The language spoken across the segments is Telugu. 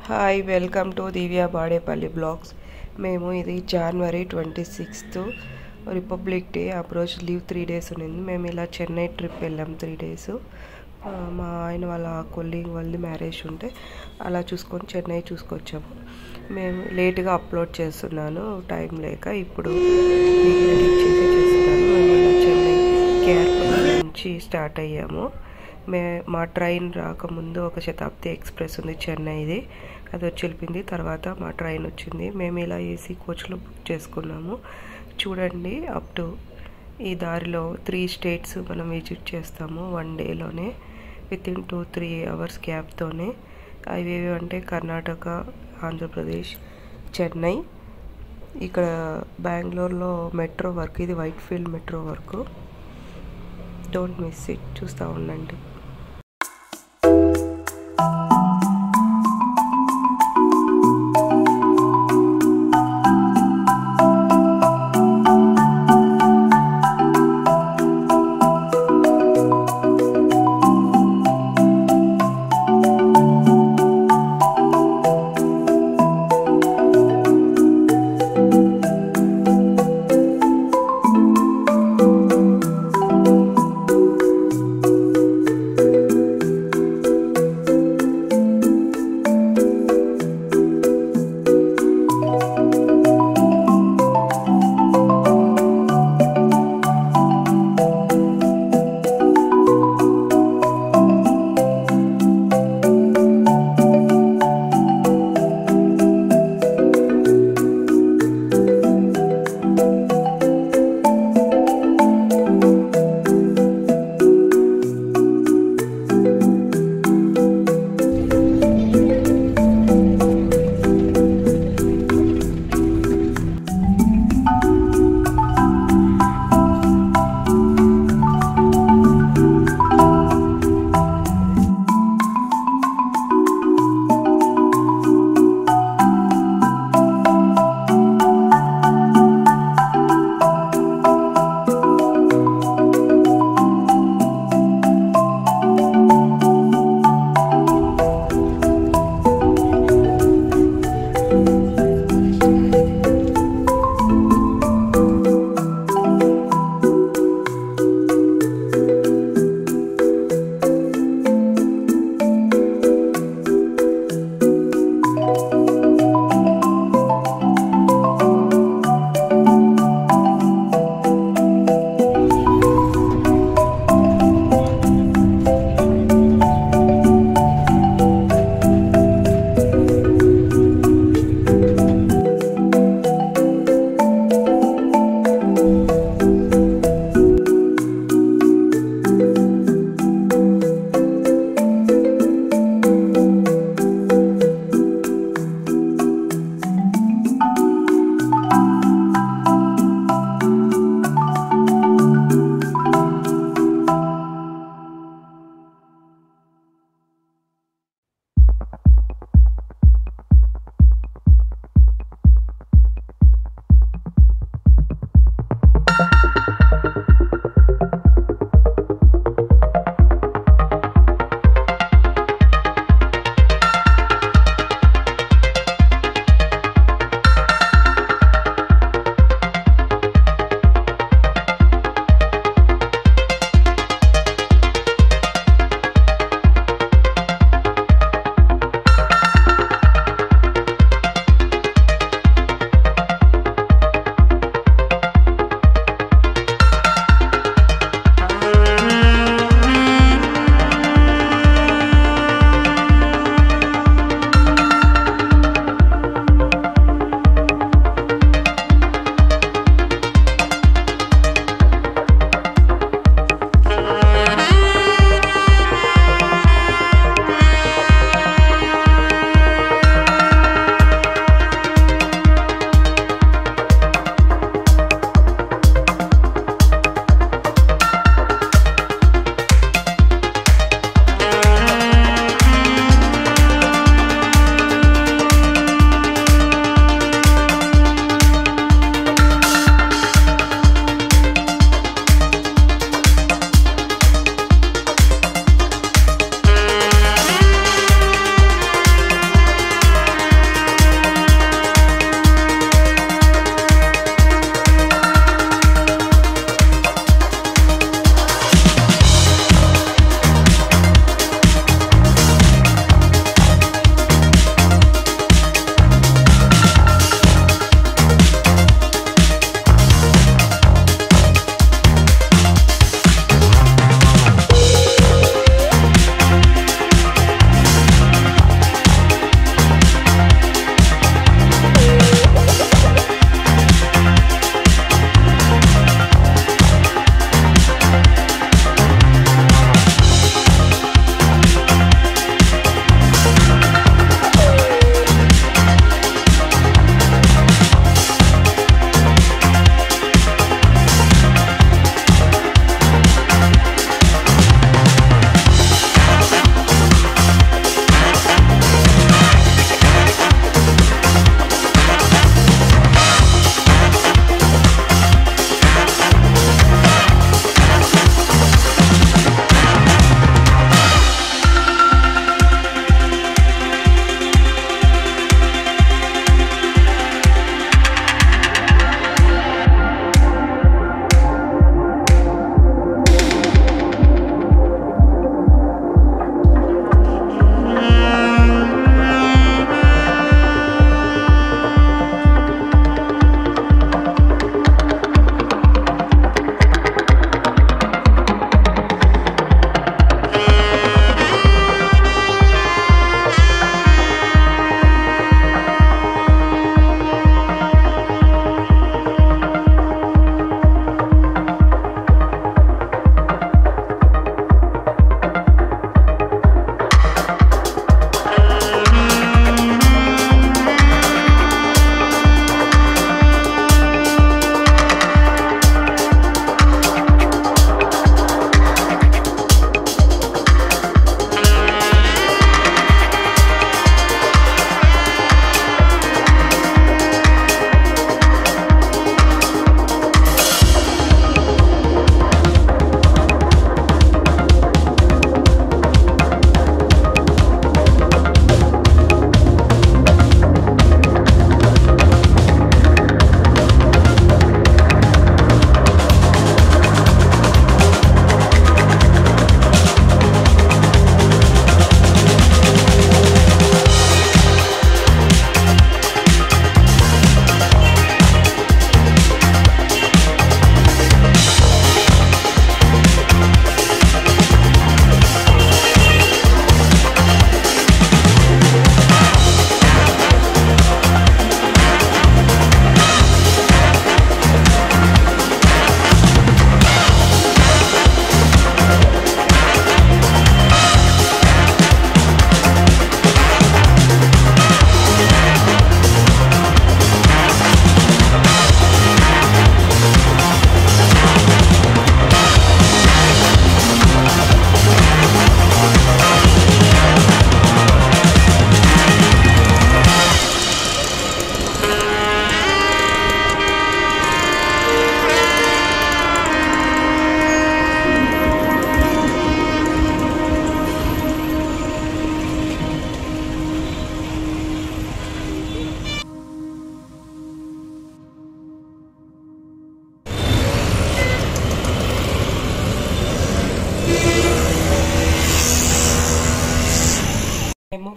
Hi welcome to Divya Badepalli blogs. మేము ఇది జనవరి 26th రిపబ్లిక్ డే. ఆ రోజు లీవ్ 3 days ఉన్నింది. మేము ఇలా చెన్నై ట్రిప్ వెళ్ళాం 3 days. మా ఆయన వాళ్ళ కొలీగ్ వాళ్ళది మ్యారేజ్ ఉంటే అలా చూసుకొని చెన్నై చూసుకొచ్చాము. మేము లేట్గా అప్లోడ్ చేస్తున్నాను టైం లేక. ఇప్పుడు ఎడిట్ చేస్తున్నాను. మేము ఇలా చెన్నై కేఆర్పురం నుంచి స్టార్ట్ అయ్యాము. మా ట్రైన్ రాకముందు ఒక శతాబ్ది ఎక్స్ప్రెస్ ఉంది చెన్నైది, అది వచ్చి వెళ్ళింది. తర్వాత మా ట్రైన్ వచ్చింది. మేము ఇలా ఏసీ కోచ్లో బుక్ చేసుకున్నాము. చూడండి, అప్ టు ఈ దారిలో 3 states మనం విజిట్ చేస్తాము 1 dayలోనే, వితిన్ 2-3 hours గ్యాప్తోనే. అవి ఏవి అంటే కర్ణాటక, ఆంధ్రప్రదేశ్, చెన్నై. ఇక్కడ బెంగళూరులో మెట్రో వర్క్, ఇది white field metro work. Don't miss it, చూస్తూ ఉండండి.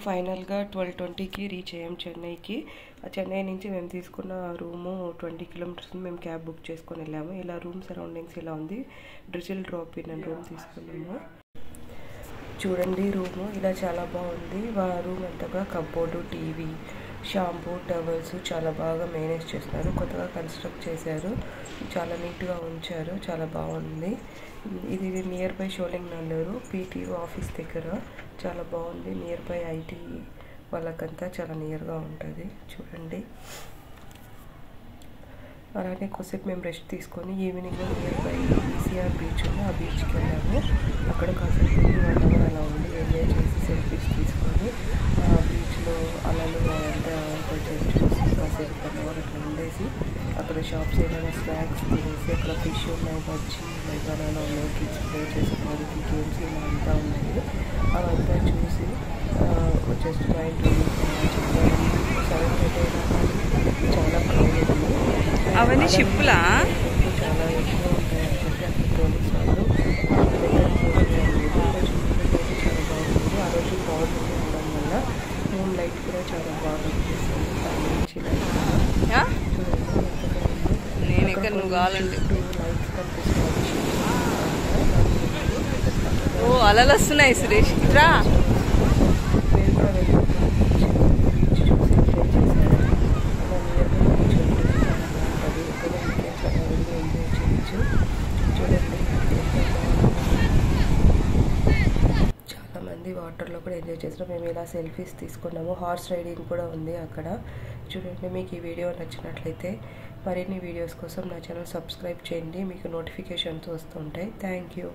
ఫైనల్గా 12:20కి రీచ్ అయ్యాం చెన్నైకి. చెన్నై నుంచి మేము తీసుకున్న రూము 20 కిలోమీటర్స్ మేము క్యాబ్ బుక్ చేసుకొని వెళ్ళాము. ఇలా రూమ్ సరౌండింగ్స్ ఇలా ఉంది. డ్రిజిల్ డ్రాప్ ఇన్ అని రూమ్ తీసుకున్నాము. చూడండి రూము ఇలా చాలా బాగుంది. రూమ్ అంతగా కబోర్డు, టీవీ, షాంపూ, టవల్స్ చాలా బాగా మేనేజ్ చేస్తున్నారు. కొత్తగా కన్స్ట్రక్ట్ చేశారు, చాలా నీట్గా ఉంచారు, చాలా బాగుంది. ఇది near by Sholinganallur PTO office దగ్గర చాలా బాగుంది. నియర్ బై ఐటీ వాళ్ళకంతా చాలా నియర్గా ఉంటుంది. చూడండి అలానే కొద్దిసేపు మేము రెస్ట్ తీసుకొని evening near by ECR beach ఉంది, ఆ బీచ్కి వెళ్ళాము. అక్కడ కాసేపు 1 hour అలా ఉండి ఎంజాయ్ చేసి సెల్ఫీస్ తీసుకొని ఆ బీచ్లో అలలు అంతా కొంచెం చూసి కాసేపు 1 hour అట్లా ఉండేసి అక్కడ షాప్స్ ఏమైనా స్నాక్స్ తినేసి అక్కడ ఫిష్ ఉన్నాయి, బజ్జీ ఉన్నాయి, బనానా ఉన్నాయి, కిడ్స్ ప్లే చేసుకోవడానికి గేమ్స్ ఇలా అంతా ఉన్నాయి. అవంతా చూసి జస్ట్ మైండ్ చాలా క్రౌడ్ ఉంది. అవన్నీ షిప్పులా చాలా ఎక్కువ ఉంటాయి అని చెప్పి అక్కడ పోలీస్ వాళ్ళు దగ్గర చూడలేదు. చాలా బాగుంది. ఆ రోజు బాగుంటుంది ఉండడం వల్ల మూన్ లైట్ కూడా చాలా బాగా అనిపిస్తుంది. దాని నుంచి నేను ఇక్కడ నువ్వు కావాలంటే లైట్స్ కనిపిస్తుంది. ఓ అలలు వస్తున్నాయి సురేష్ రా. వాటర్లో కూడా ఎంజాయ్ చేస్తాం. మేము ఇలా సెల్ఫీస్ తీసుకున్నాము. హార్స్ రైడింగ్ కూడా ఉంది అక్కడ. చూడండి మీకు ఈ వీడియో నచ్చినట్లయితే మరిన్ని వీడియోస్ కోసం నా ఛానల్ సబ్స్క్రైబ్ చేయండి. మీకు నోటిఫికేషన్స్ వస్తుంటాయి. Thank you.